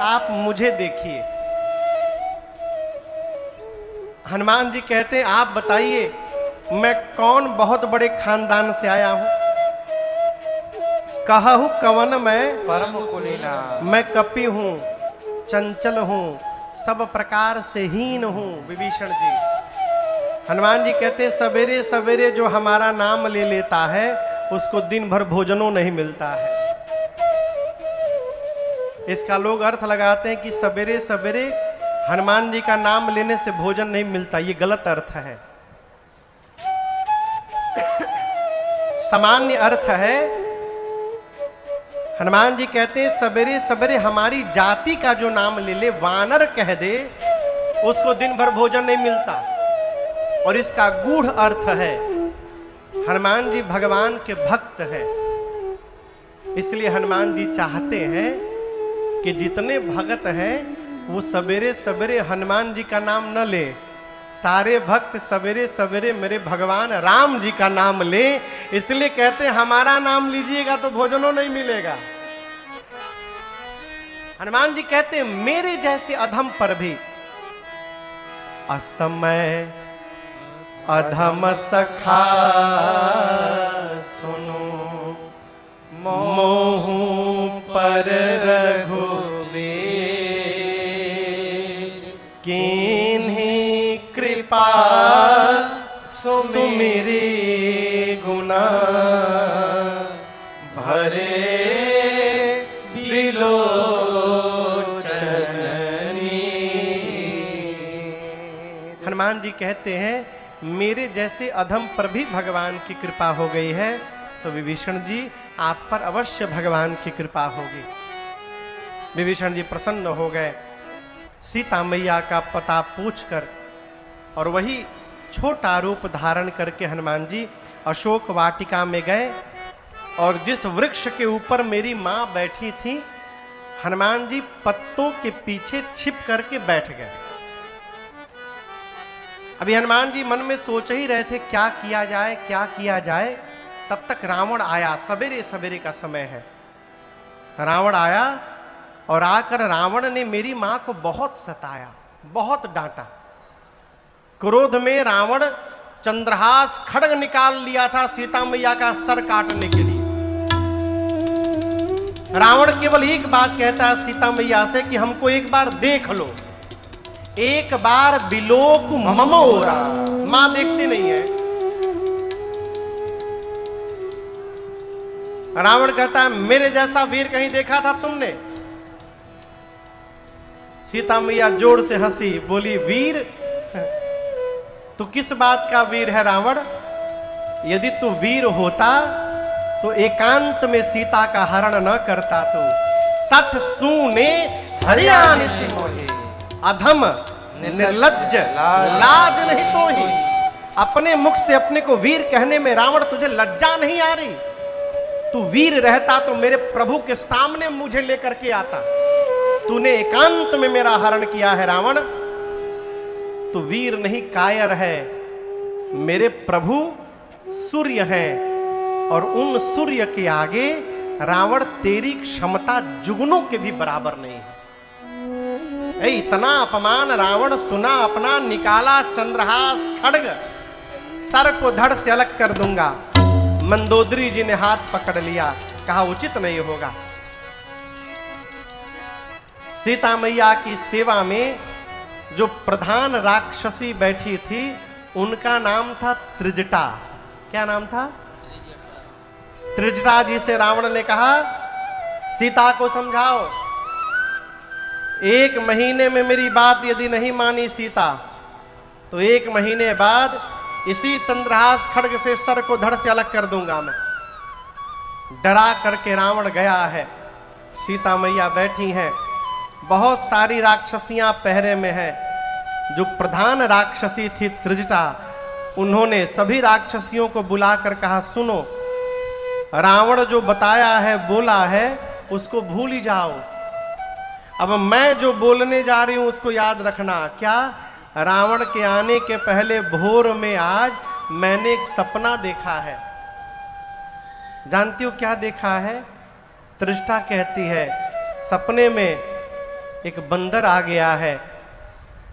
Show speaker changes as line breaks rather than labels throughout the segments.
आप मुझे देखिए। हनुमान जी कहते हैं आप बताइए मैं कौन बहुत बड़े खानदान से आया हूं। कहहु कवन मैं
परम कुलीना,
मैं कपि हूं, चंचल हूं, सब प्रकार से हीन हूं। विभीषण जी, हनुमान जी कहते सवेरे सवेरे जो हमारा नाम ले लेता है उसको दिन भर भोजनों नहीं मिलता है। इसका लोग अर्थ लगाते हैं कि सवेरे सवेरे हनुमान जी का नाम लेने से भोजन नहीं मिलता। ये गलत अर्थ है। सामान्य अर्थ है, हनुमान जी कहते हैं सवेरे सवेरे हमारी जाति का जो नाम ले ले, वानर कह दे, उसको दिन भर भोजन नहीं मिलता। और इसका गूढ़ अर्थ है हनुमान जी भगवान के भक्त हैं, इसलिए हनुमान जी चाहते हैं कि जितने भक्त हैं वो सवेरे सवेरे हनुमान जी का नाम न ले, सारे भक्त सवेरे सवेरे मेरे भगवान राम जी का नाम ले। इसलिए कहते हैं हमारा नाम लीजिएगा तो भोजनों नहीं मिलेगा। हनुमान जी कहते हैं मेरे जैसे अधम पर भी असमय अधम सखा सुनो, मोहू पर रघुवीर, कीन्ही कृपा सुमिरी गुना, भरे बिलोचनी। हनुमान जी कहते हैं मेरे जैसे अधम पर भी भगवान की कृपा हो गई है, तो विभीषण जी आप पर अवश्य भगवान की कृपा होगी। विभीषण जी प्रसन्न हो गए, सीता मैया का पता पूछकर, और वही छोटा रूप धारण करके हनुमान जी अशोक वाटिका में गए और जिस वृक्ष के ऊपर मेरी मां बैठी थी, हनुमान जी पत्तों के पीछे छिप करके बैठ गए। अभी हनुमान जी मन में सोच ही रहे थे क्या किया जाए क्या किया जाए, तब तक रावण आया। सवेरे सवेरे का समय है। रावण आया और आकर रावण ने मेरी मां को बहुत सताया, बहुत डांटा। क्रोध में रावण चंद्रहास खड्ग निकाल लिया था सीता मैया का सर काटने के लिए। रावण केवल एक बात कहता है सीता मैया से कि हमको एक बार देख लो, एक बार बिलोक ममोरा। मां देखती नहीं है। रावण कहता है मेरे जैसा वीर कहीं देखा था तुमने? सीता मैया जोर से हंसी, बोली वीर? तू किस बात का वीर है रावण? यदि तू वीर होता तो एकांत में सीता का हरण न करता। तू सठ सूने हरियाणा से मोहे, अधम निर्लज्ज लाज नहीं तो ही। अपने मुख से अपने को वीर कहने में रावण तुझे लज्जा नहीं आ रही? तू वीर रहता तो मेरे प्रभु के सामने मुझे लेकर के आता। तूने एकांत में मेरा हरण किया है रावण। तू वीर नहीं कायर है। मेरे प्रभु सूर्य हैं और उन सूर्य के आगे रावण तेरी क्षमता जुगनों के भी बराबर नहीं है। इतना अपमान रावण सुना, अपना निकाला चंद्रहास खड्ग, सर को धड़ से अलग कर दूंगा। मंदोदरी जी ने हाथ पकड़ लिया, कहा उचित नहीं होगा। सीता मैया की सेवा में जो प्रधान राक्षसी बैठी थी उनका नाम था त्रिजटा। क्या नाम था? त्रिजटा जी से रावण ने कहा सीता को समझाओ, 1 महीने में मेरी बात यदि नहीं मानी सीता तो 1 महीने बाद इसी चंद्रहास खड्ग से सर को धड़ से अलग कर दूंगा मैं। डरा करके रावण गया है। सीता मैया बैठी हैं, बहुत सारी राक्षसियां पहरे में हैं। जो प्रधान राक्षसी थी त्रिजटा, उन्होंने सभी राक्षसियों को बुलाकर कहा सुनो, रावण जो बताया है बोला है उसको भूल ही जाओ। अब मैं जो बोलने जा रही हूं उसको याद रखना। क्या? रावण के आने के पहले भोर में आज मैंने एक सपना देखा है। जानती हो क्या देखा है? त्रिष्ठा कहती है सपने में एक बंदर आ गया है।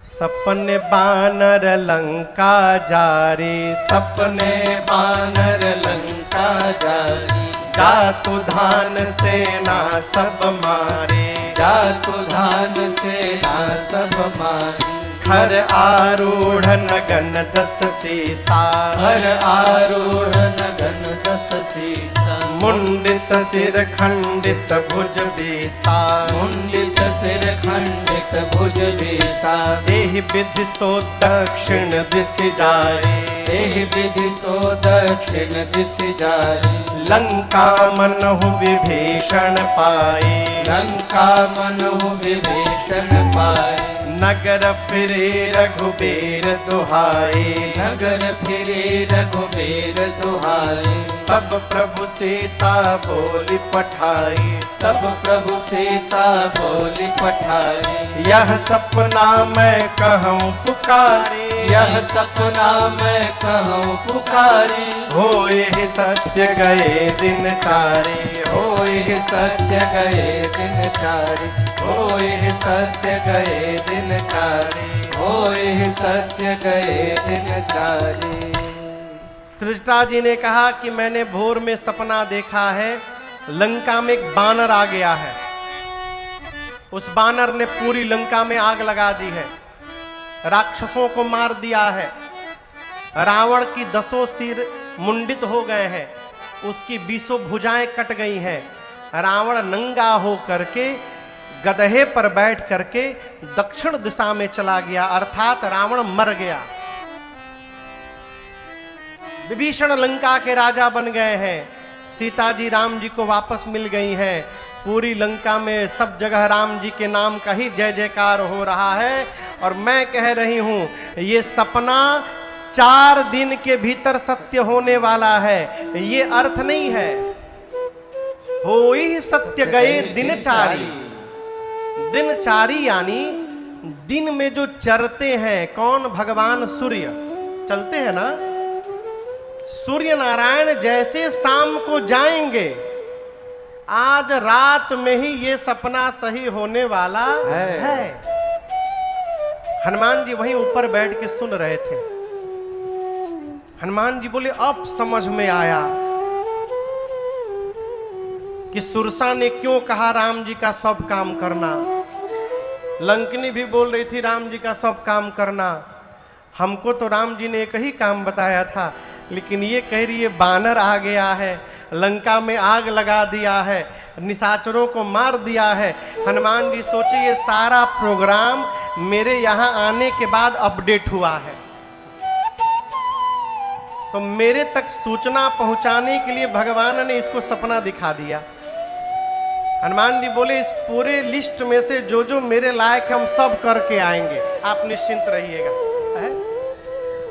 सपने बानर लंका जारे,
सपने बानर लंका जारी,
जातु धान सेना सब मारे,
जातु धान सेना सब मारी,
खर आरूढ़ नगन दस सीसा,
हर आरूढ़ नगन दस सीसा,
मुंडित सिर खंडित भुज बीसा,
मुंडित सिर खंडित भुज बीसा,
देहि विधि सो दक्षिण दिश जारे,
देहि विधि सो दक्षिण दिश जारी,
लंका मनहु विभीषण पाई,
लंका मनहु विभीषण पाए,
नगर फिरे रघुबीर दुहाई,
नगर फिरे रघुबीर दुहाई,
तब प्रभु सीता बोली पठाई,
तब प्रभु सीता बोली पठाई,
यह सपना मैं कहूँ पुकारे,
यह सपना मैं कहूँ पुकारे,
होए सत्य गए दिन तारे,
होए सत्य गए दिन चारे, होए सत्य गए दिन चारे, होए सत्य गए दिन चारे।
त्रिजटा जी ने कहा कि मैंने भोर में सपना देखा है, लंका में एक बानर आ गया है। उस बानर ने पूरी लंका में आग लगा दी है, राक्षसों को मार दिया है, रावण की 10 सिर मुंडित हो गए हैं, उसकी 20 भुजाएं कट गई हैं। रावण नंगा हो करके गधे पर बैठ करके दक्षिण दिशा में चला गया, अर्थात रावण मर गया। विभीषण लंका के राजा बन गए हैं, सीता जी राम जी को वापस मिल गई हैं। पूरी लंका में सब जगह राम जी के नाम का ही जय जयकार हो रहा है। और मैं कह रही हूं ये सपना 4 दिन के भीतर सत्य होने वाला है, ये अर्थ नहीं है होई सत्य गए दिनचारी। दिनचारी यानी दिन में जो चरते हैं, कौन? भगवान सूर्य चलते हैं ना, सूर्य नारायण जैसे शाम को जाएंगे, आज रात में ही ये सपना सही होने वाला है। हनुमान जी वहीं ऊपर बैठ के सुन रहे थे। हनुमान जी बोले अब समझ में आया कि सुरसा ने क्यों कहा राम जी का सब काम करना। लंकनी भी बोल रही थी राम जी का सब काम करना, हमको तो राम जी ने एक ही काम बताया था, लेकिन ये कह रही है बानर आ गया है, लंका में आग लगा दिया है, निशाचरों को मार दिया है। हनुमान जी सोचे ये सारा प्रोग्राम मेरे यहाँ आने के बाद अपडेट हुआ है, तो मेरे तक सूचना पहुंचाने के लिए भगवान ने इसको सपना दिखा दिया। हनुमान जी बोले इस पूरे लिस्ट में से जो जो मेरे लायक हम सब करके आएंगे, आप निश्चिंत रहिएगा।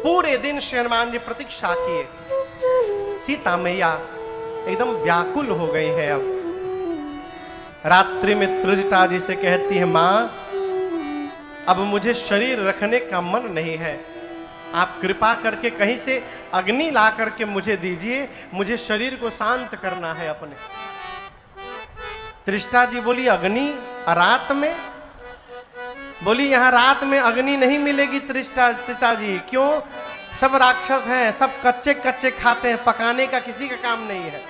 पूरे दिन श्री हनुमान जी प्रतीक्षा किए। सीता मैया एकदम व्याकुल हो गई है। अब रात्रि में त्रिजटा जी से कहती है मां अब मुझे शरीर रखने का मन नहीं है, आप कृपा करके कहीं से अग्नि ला करके मुझे दीजिए, मुझे शरीर को शांत करना है अपने। त्रिजटा जी बोली अग्नि रात में? बोली यहां रात में अग्नि नहीं मिलेगी त्रिजटा सीता जी। क्यों? सब राक्षस हैं, सब कच्चे कच्चे खाते हैं, पकाने का किसी का काम नहीं है।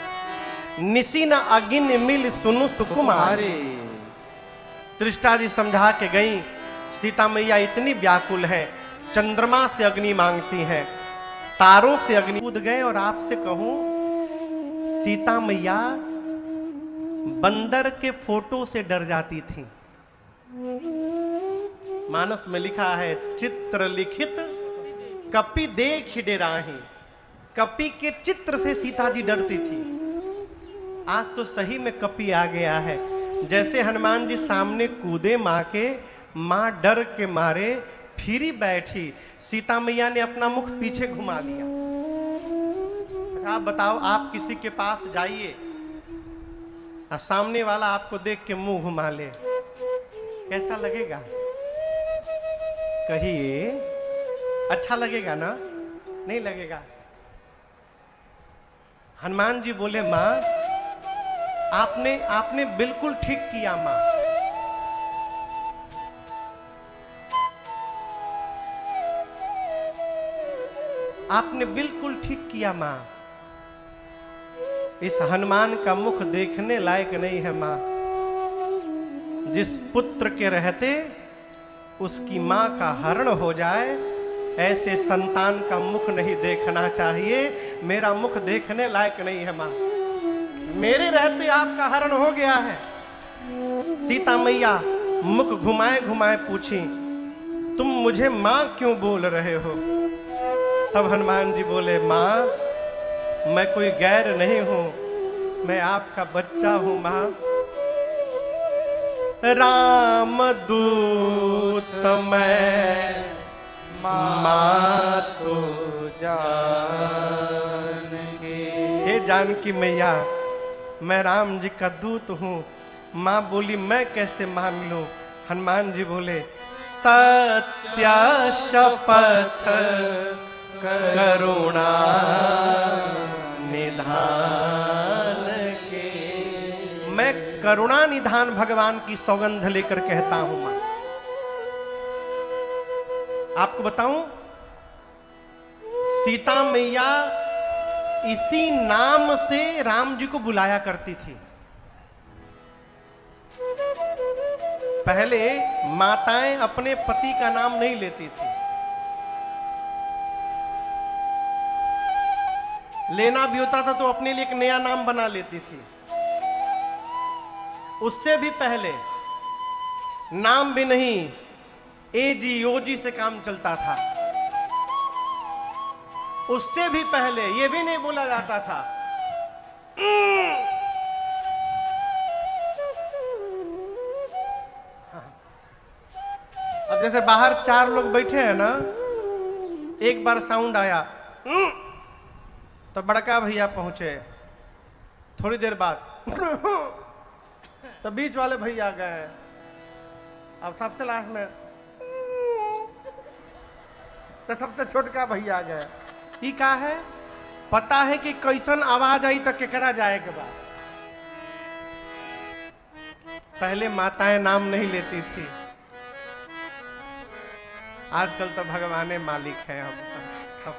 निसी न अग्नि मिल सुनु सुकुमारी। त्रिजटा जी समझा के गई। सीता मैया इतनी व्याकुल है, चंद्रमा से अग्नि मांगती हैं, तारों से अग्नि। कूद गए। और आपसे कहूं सीता मैया बंदर के फोटो से डर जाती थी। मानस में लिखा है चित्र लिखित कपि देख डेराही। कपि के चित्र से सीता जी डरती थी। आज तो सही में कपि आ गया है। जैसे हनुमान जी सामने कूदे मां के, मां डर के मारे फिरी बैठी। सीता मैया ने अपना मुख पीछे घुमा लिया। अच्छा आप बताओ, आप किसी के पास जाइए और सामने वाला आपको देख के मुंह घुमा ले, कैसा लगेगा? कहिए, अच्छा लगेगा ना? नहीं लगेगा। हनुमान जी बोले मां आपने बिल्कुल ठीक किया मां। आपने बिल्कुल ठीक किया मां। इस हनुमान का मुख देखने लायक नहीं है मां। जिस पुत्र के रहते उसकी मां का हरण हो जाए, ऐसे संतान का मुख नहीं देखना चाहिए। मेरा मुख देखने लायक नहीं है मां। मेरे रहते आपका हरण हो गया है। सीता मैया मुख घुमाए घुमाए पूछी, तुम मुझे मां क्यों बोल रहे हो? तब हनुमान जी बोले, मां, मैं कोई गैर नहीं हूं, मैं आपका बच्चा हूं मां। राम दूत मैं मां तो जान के। हे जानकी मैया, मैं राम जी का दूत हूं। मां बोली, मैं कैसे मान लूं? हनुमान जी बोले, सत्य शपथ करुणा निधान के। मैं करुणा निधान भगवान की सौगंध लेकर कहता हूं मां। आपको बताऊं, सीता मैया इसी नाम से राम जी को बुलाया करती थी। पहले माताएं अपने पति का नाम नहीं लेती थी। लेना भी होता था तो अपने लिए एक नया नाम बना लेती थी। उससे भी पहले नाम भी नहीं, एजी ओजी से काम चलता था। उससे भी पहले यह भी नहीं बोला जाता था अब जैसे बाहर 4 लोग बैठे हैं ना, एक बार साउंड आया तो बड़का भैया पहुंचे। थोड़ी देर बाद तो बीच वाले भैया गए। अब सबसे लास्ट में तो सबसे छोटका भैया गए। ई का है, पता है कि कैसन आवाज आई तो केकरा जाए के बाद। पहले माताएं नाम नहीं लेती थी, आजकल तो भगवाने मालिक है। हम सब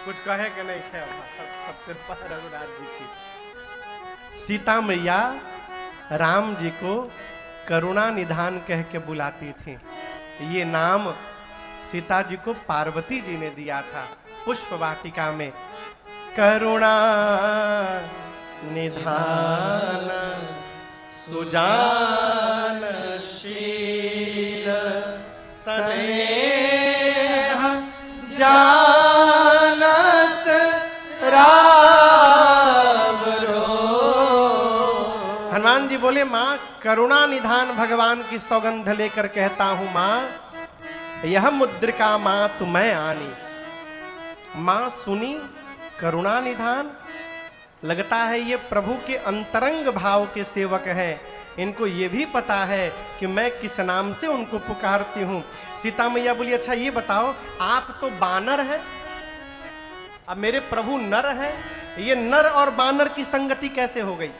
कुछ कहे कि नहीं है, सबसे रघुनाथ जी की। सीता मैया राम जी को करुणा निधान कह के बुलाती थी। ये नाम सीता जी को पार्वती जी ने दिया था पुष्प वाटिका में। करुणा निधान सुजान शील स्नेह जानत राम रो। हनुमान जी बोले, मां, करुणा निधान भगवान की सौगंध लेकर कहता हूं मां, यह मुद्रिका मां तुम्हें आनी। मां सुनी करुणा निधान, लगता है ये प्रभु के अंतरंग भाव के सेवक हैं। इनको ये भी पता है कि मैं किस नाम से उनको पुकारती हूं। सीता मैया बोली, अच्छा ये बताओ, आप तो बानर हैं, अब मेरे प्रभु नर हैं, ये नर और बानर की संगति कैसे हो गई?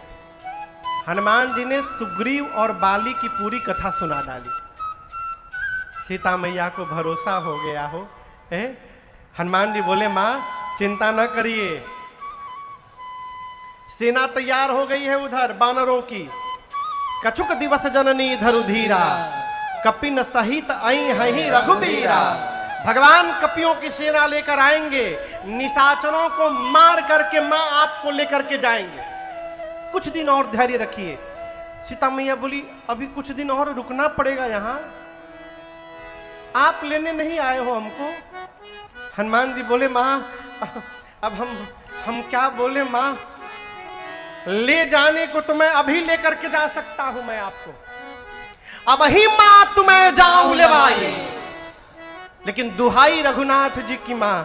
हनुमान जी ने सुग्रीव और बाली की पूरी कथा सुना डाली। सीता मैया को भरोसा हो गया हो। हनुमान जी बोले, मां चिंता न करिए, सेना तैयार हो गई है उधर बानरों की। कछुक दिवस जननी धरु धीरा, कपिन सहित आई हही रघुबीरा। भगवान कपियों की सेना लेकर आएंगे, निशाचरों को मार करके मां आपको लेकर के जाएंगे। कुछ दिन और धैर्य रखिए। सीता मैया बोली, अभी कुछ दिन और रुकना पड़ेगा यहां, आप लेने नहीं आए हो हमको? हनुमान जी बोले, मां अब हम क्या बोले मां, ले जाने को तो मैं अभी लेकर के जा सकता हूं मैं आपको, अब ही मां तुम्हें जाऊं लेवाई। लेकिन दुहाई रघुनाथ जी की मां,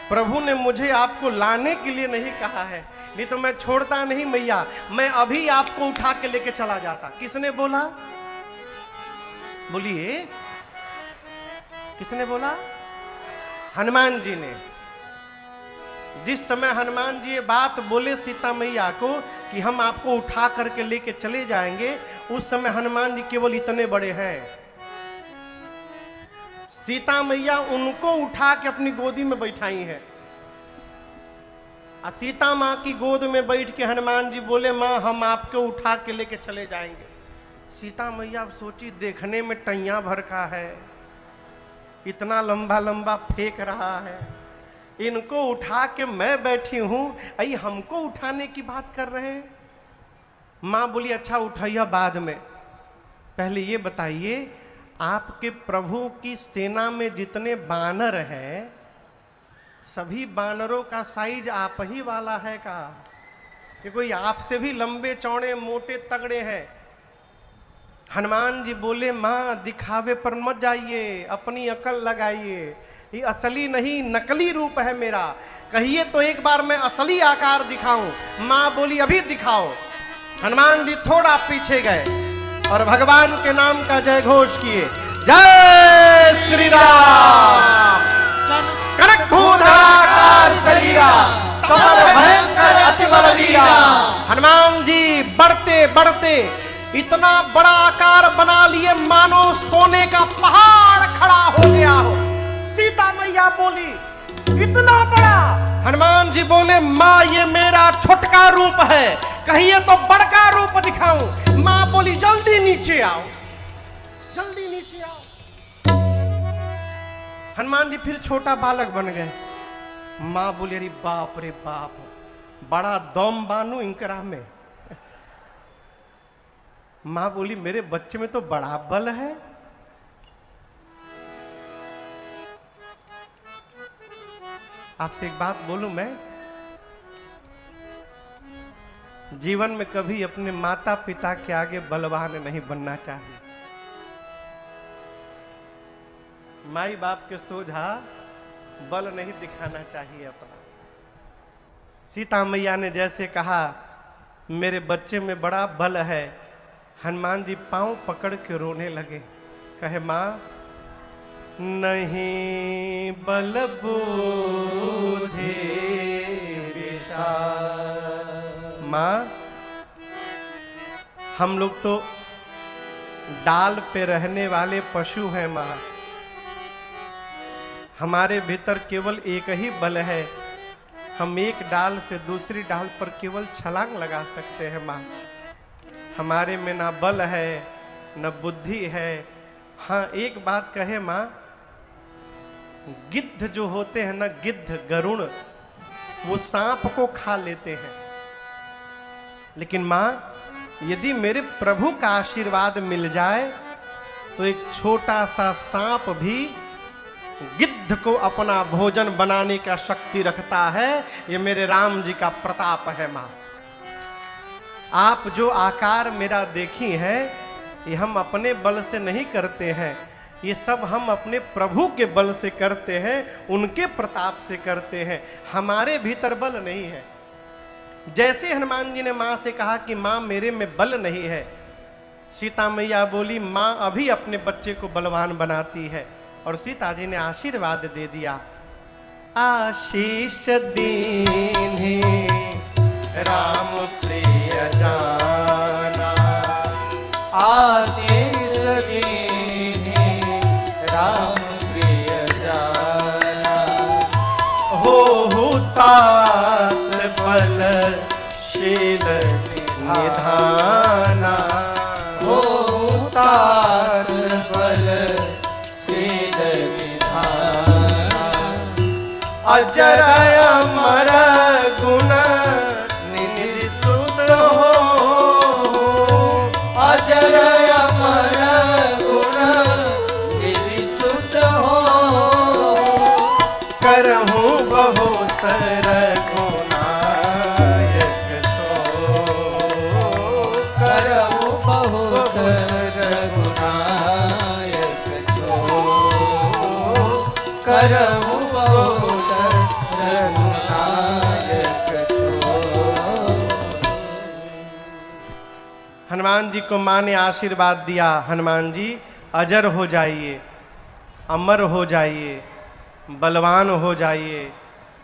प्रभु ने मुझे आपको लाने के लिए नहीं कहा है, नहीं तो मैं छोड़ता नहीं मैया, मैं अभी आपको उठा के लेके चला जाता। किसने बोला? बोलिए, किसने बोला? हनुमान जी ने। जिस समय हनुमान जी ये बात बोले सीता मैया को कि हम आपको उठा करके लेके चले जाएंगे, उस समय हनुमान जी केवल इतने बड़े हैं। सीता मैया उनको उठा के अपनी गोदी में बैठाई है। सीता माँ की गोद में बैठ के हनुमान जी बोले, माँ हम आपको उठा के लेके चले जाएंगे। सीता मैया सोची, देखने में टैया भर का है, इतना लंबा लंबा फेंक रहा है, इनको उठा के मैं बैठी हूं, अई हमको उठाने की बात कर रहे हैं। माँ बोली, अच्छा उठाइए बाद में, पहले ये बताइए आपके प्रभु की सेना में जितने बानर हैं, सभी बानरों का साइज आप ही वाला है का, कि कोई आपसे भी लंबे चौड़े मोटे तगड़े हैं? हनुमान जी बोले, माँ दिखावे पर मत जाइए, अपनी अकल लगाइए, ये असली नहीं नकली रूप है मेरा, कहिए तो एक बार मैं असली आकार दिखाऊं। माँ बोली, अभी दिखाओ। हनुमान जी थोड़ा पीछे गए और भगवान के नाम का जय घोष किए, जय श्री राम। कनक भूधराकार शरीरा, समर भयंकर अति बलवीरा। हनुमान जी बढ़ते बढ़ते इतना बड़ा आकार बना लिए मानो सोने का पहाड़ खड़ा हो गया हो। सीता मैया बोली, इतना बड़ा? हनुमान जी बोले, माँ ये मेरा छोटका रूप है, कहिए तो बड़का रूप दिखाऊं। माँ बोली, जल्दी नीचे आओ, जल्दी नीचे आओ। हनुमान जी फिर छोटा बालक बन गए। माँ बोली, अरे बाप रे बाप, बड़ा दम बानू इंकरा में। माँ बोली, मेरे बच्चे में तो बड़ा बल है। आपसे एक बात बोलूं, मैं जीवन में कभी अपने माता पिता के आगे बलवान नहीं बनना चाहिए। माई बाप के सोझा बल नहीं दिखाना चाहिए अपना। सीता मैया ने जैसे कहा, मेरे बच्चे में बड़ा बल है, हनुमान जी पांव पकड़ के रोने लगे, कहे, माँ नहीं बल बुद्धि विशाल। माँ हम लोग तो डाल पे रहने वाले पशु हैं माँ, हमारे भीतर केवल एक ही बल है, हम एक डाल से दूसरी डाल पर केवल छलांग लगा सकते हैं माँ। हमारे में ना बल है न बुद्धि है। हाँ एक बात कहे माँ, गिद्ध जो होते हैं ना, गिद्ध गरुड़, वो सांप को खा लेते हैं, लेकिन माँ यदि मेरे प्रभु का आशीर्वाद मिल जाए तो एक छोटा सा सांप भी गिद्ध को अपना भोजन बनाने का शक्ति रखता है। ये मेरे राम जी का प्रताप है माँ। आप जो आकार मेरा देखी है, ये हम अपने बल से नहीं करते हैं, ये सब हम अपने प्रभु के बल से करते हैं, उनके प्रताप से करते हैं, हमारे भीतर बल नहीं है। जैसे हनुमान जी ने माँ से कहा कि माँ मेरे में बल नहीं है, सीता मैया बोली, माँ अभी अपने बच्चे को बलवान बनाती है। और सीता जी ने आशीर्वाद दे दिया, आशीष दीन्हि राम प्रिय जाना,
आशीष दीन्हि राम प्रिय जाना,
हो तात बल शील निधाना,
हो तात बल शील निधाना,
अजर अमर गुण निधि सुत हो,
अजर अमर गुण निधि सुत हो,
करहूं बहुत रघुनायक सो,
करहूं बहुत रघुनायक सो, करहूं बहुत रघुनायक सो।
हनुमान जी को माँ ने आशीर्वाद दिया, हनुमान जी अजर हो जाइए, अमर हो जाइए, बलवान हो जाइए,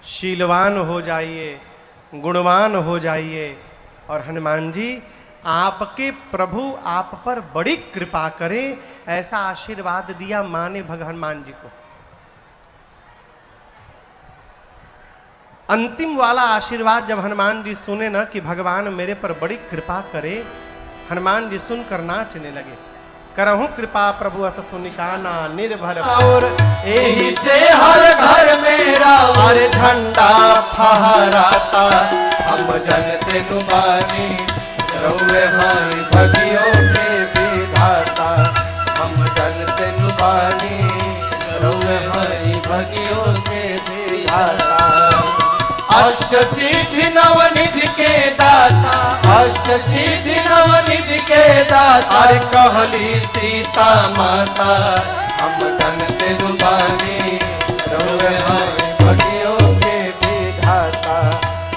शीलवान हो जाइए, गुणवान हो जाइए। और हनुमान जी आपके प्रभु आप पर बड़ी कृपा करें, ऐसा आशीर्वाद दिया मां ने हनुमान जी को। अंतिम वाला आशीर्वाद जब हनुमान जी सुने ना कि भगवान मेरे पर बड़ी कृपा करे, हनुमान जी सुनकर नाचने लगे। करहूं कृपा प्रभु अस सुनिकाना निर्भर और
एही से हर घर मेरा
अरे झंडा फहराता।
हम जनते नुबानी रउए हाई भगियों के विधाता। हम जनते नुबानी रउए हाई भगियों के विधाता। अष्ट सिद्धि नवनिधि के दाता। अष्ट सिद्धि नवनिधि के दाता।
अरे कहली सीता माता
हम जनते नुबानी रउए हाई भगियों के विधाता।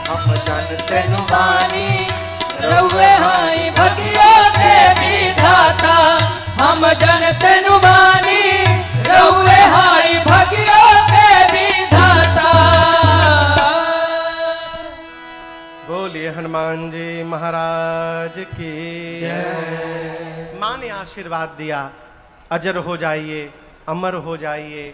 हम जनते नुबानी रउए हाई भगियों के विधाता। हम जनते नुबानी रउए हाई भगियों के विधाता।
बोलिए हनुमान जी महाराज की
जय।
मां ने आशीर्वाद दिया, अजर हो जाइए, अमर हो जाइए,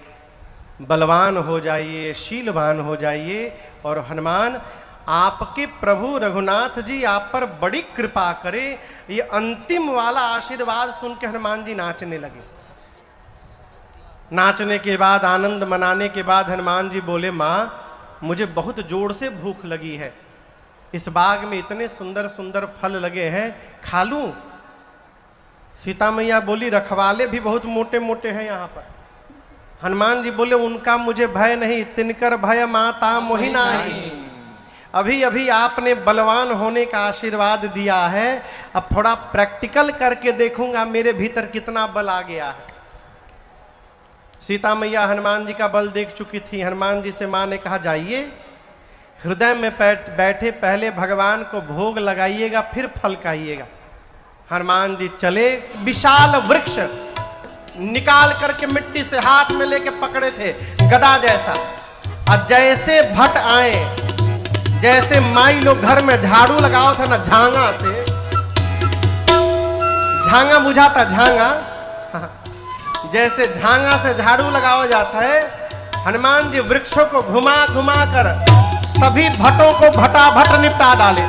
बलवान हो जाइए, शीलवान हो जाइए। और हनुमान आपके प्रभु रघुनाथ जी आप पर बड़ी कृपा करे। ये अंतिम वाला आशीर्वाद सुन के हनुमान जी नाचने लगे। नाचने के बाद, आनंद मनाने के बाद हनुमान जी बोले, मां मुझे बहुत जोर से भूख लगी है, इस बाग में इतने सुंदर सुंदर फल लगे हैं, खा लूं? सीता मैया बोली, रखवाले भी बहुत मोटे मोटे हैं यहाँ पर। हनुमान जी बोले, उनका मुझे भय नहीं, तिनकर भय माता मोहि नाही। अभी अभी आपने बलवान होने का आशीर्वाद दिया है, अब थोड़ा प्रैक्टिकल करके देखूंगा मेरे भीतर कितना बल आ गया है। सीता मैया हनुमान जी का बल देख चुकी थी। हनुमान जी से मां ने कहा, जाइए हृदय में बैठे पहले भगवान को भोग लगाइएगा, फिर फल खाइएगा। हनुमान जी चले, विशाल वृक्ष निकाल करके मिट्टी से हाथ में लेके पकड़े थे, गदा जैसा। और जैसे भट आए, जैसे माई लोग घर में झाड़ू लगाओ था ना झांगा से, झांगा बुझाता झांगा, जैसे झांगा से झाड़ू लगाओ जाता है, हनुमान जी वृक्षों को घुमा घुमा कर सभी भटों को भटाभट निपटा डाले।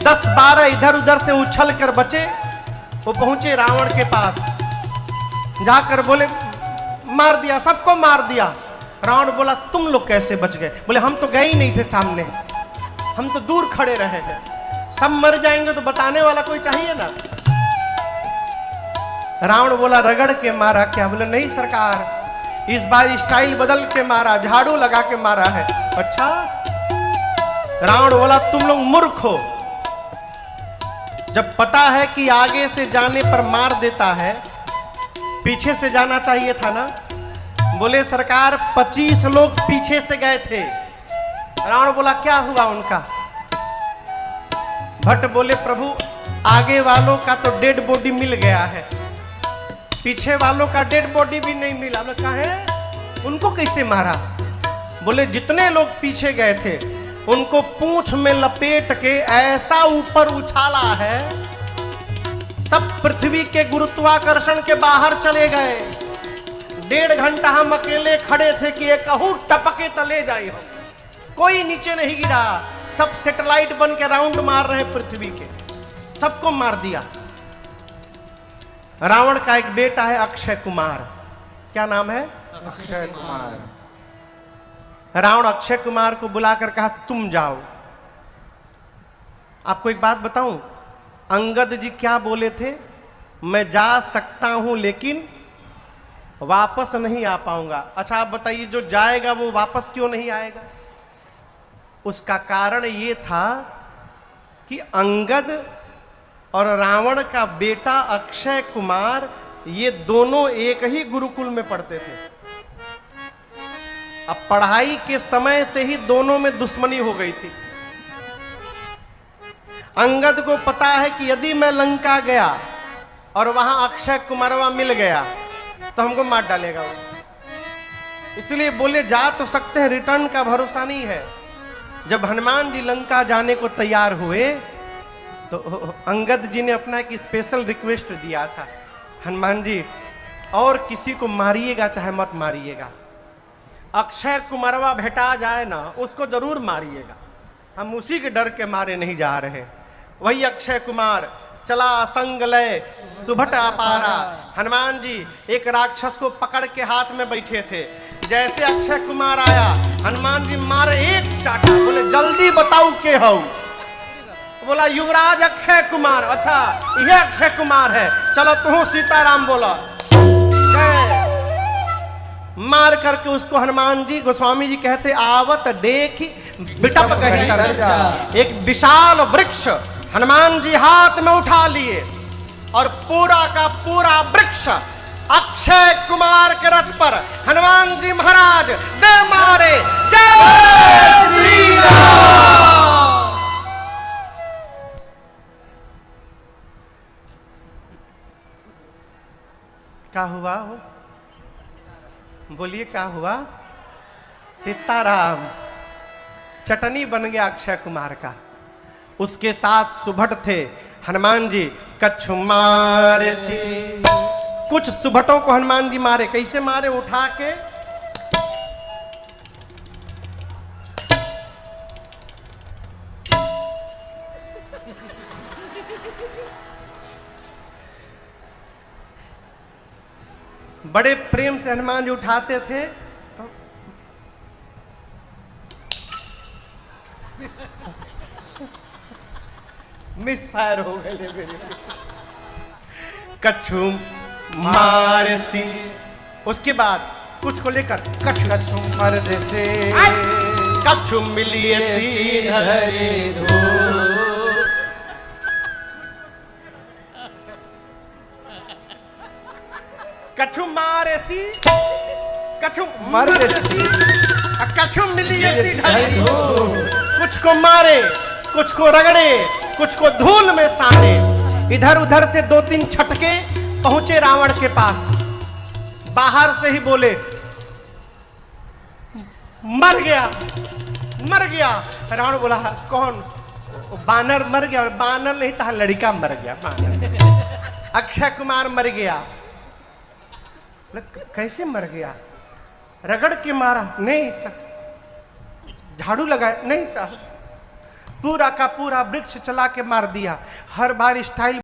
10-12 इधर उधर से उछल कर बचे। वो पहुंचे रावण के पास, जाकर बोले, मार दिया, सबको मार दिया। रावण बोला, तुम लोग कैसे बच गए? बोले, हम तो गए ही नहीं थे सामने, हम तो दूर खड़े रहे हैं। सब मर जाएंगे तो बताने वाला कोई चाहिए ना। रावण बोला, रगड़ के मारा क्या? बोले, नहीं सरकार, इस बार स्टाइल बदल के मारा, झाड़ू लगा के मारा है। अच्छा? रावण बोला, तुम लोग मूर्ख हो, जब पता है कि आगे से जाने पर मार देता है, पीछे से जाना चाहिए था ना। बोले, सरकार 25 लोग पीछे से गए थे। रावण बोला, क्या हुआ उनका? भट्ट बोले, प्रभु आगे वालों का तो डेड बॉडी मिल गया है, पीछे वालों का डेड बॉडी भी नहीं मिला। बोले, कहाँ है? उनको कैसे मारा? बोले, जितने लोग पीछे गए थे उनको पूंछ में लपेट के ऐसा ऊपर उछाला है, सब पृथ्वी के गुरुत्वाकर्षण के बाहर चले गए। 1.5 घंटा हम अकेले खड़े थे कि एक टपके तले जाए हम, कोई नीचे नहीं गिरा। सब सैटेलाइट बन के राउंड मार रहे पृथ्वी के, सबको मार दिया। रावण का एक बेटा है अक्षय कुमार। क्या नाम है?
अक्षय कुमार।
रावण अक्षय कुमार को बुलाकर कहा, तुम जाओ। आपको एक बात बताऊं, अंगद जी क्या बोले थे? मैं जा सकता हूं लेकिन वापस नहीं आ पाऊंगा। अच्छा आप बताइए, जो जाएगा वो वापस क्यों नहीं आएगा? उसका कारण ये था कि अंगद और रावण का बेटा अक्षय कुमार, ये दोनों एक ही गुरुकुल में पढ़ते थे। अब पढ़ाई के समय से ही दोनों में दुश्मनी हो गई थी। अंगद को पता है कि यदि मैं लंका गया और वहां अक्षय कुमारवा मिल गया तो हमको मार डालेगा वो। इसलिए बोले, जा तो सकते हैं, रिटर्न का भरोसा नहीं है। जब हनुमान जी लंका जाने को तैयार हुए तो अंगद जी ने अपना एक स्पेशल रिक्वेस्ट दिया था, हनुमान जी और किसी को मारिएगा चाहे मत मारिएगा, अक्षय कुमारवा भेटा जाए ना उसको जरूर मारिएगा, हम उसी के डर के मारे नहीं जा रहे। वही अक्षय कुमार चला संग लय सुभट अपारा। हनुमान जी एक राक्षस को पकड़ के हाथ में बैठे थे, जैसे अक्षय कुमार आया हनुमान जी मारे एक चाटा, बोले जल्दी बताओ के हो। बोला युवराज अक्षय कुमार। अच्छा यह अक्षय कुमार है, चलो तू सीताराम बोला। मार करके उसको हनुमान जी गोस्वामी जी कहते आवत देखी बिटप कही। एक विशाल वृक्ष हनुमान जी हाथ में उठा लिए और पूरा का पूरा वृक्ष अक्षय कुमार के रथ पर हनुमान जी महाराज दे मारे। जय श्री राम। क्या हुआ हो? बोलिए क्या हुआ? सीताराम चटनी बन गया अक्षय कुमार का। उसके साथ सुभट थे हनुमान जी। कछु मारे कुछ सुभटों को हनुमान जी मारे। कैसे मारे? उठा के बड़े प्रेम से हनुमान जी उठाते थे। मिस फायर हो गए मेरे। कछु मार सी। उसके बाद कुछ को लेकर कछु मर्द से कछु मिलिए सी धरे धूल। कछु मारे सी कछु मर्द सी कछु मिलिए सी धरे धूल। कुछ को मारे, कुछ को रगड़े, कुछ को धूल में साने। इधर उधर से 2-3 छटके पहुंचे रावण के पास। बाहर से ही बोले मर गया मर गया। रावण बोला कौन? बानर मर गया। और बानर नहीं था, लड़का मर गया। बानर अक्षय कुमार मर गया। कैसे मर गया? रगड़ के मारा? नहीं सर। झाड़ू लगाया? नहीं सर। पूरा का पूरा वृक्ष चला के मार दिया। हर बार स्टाइल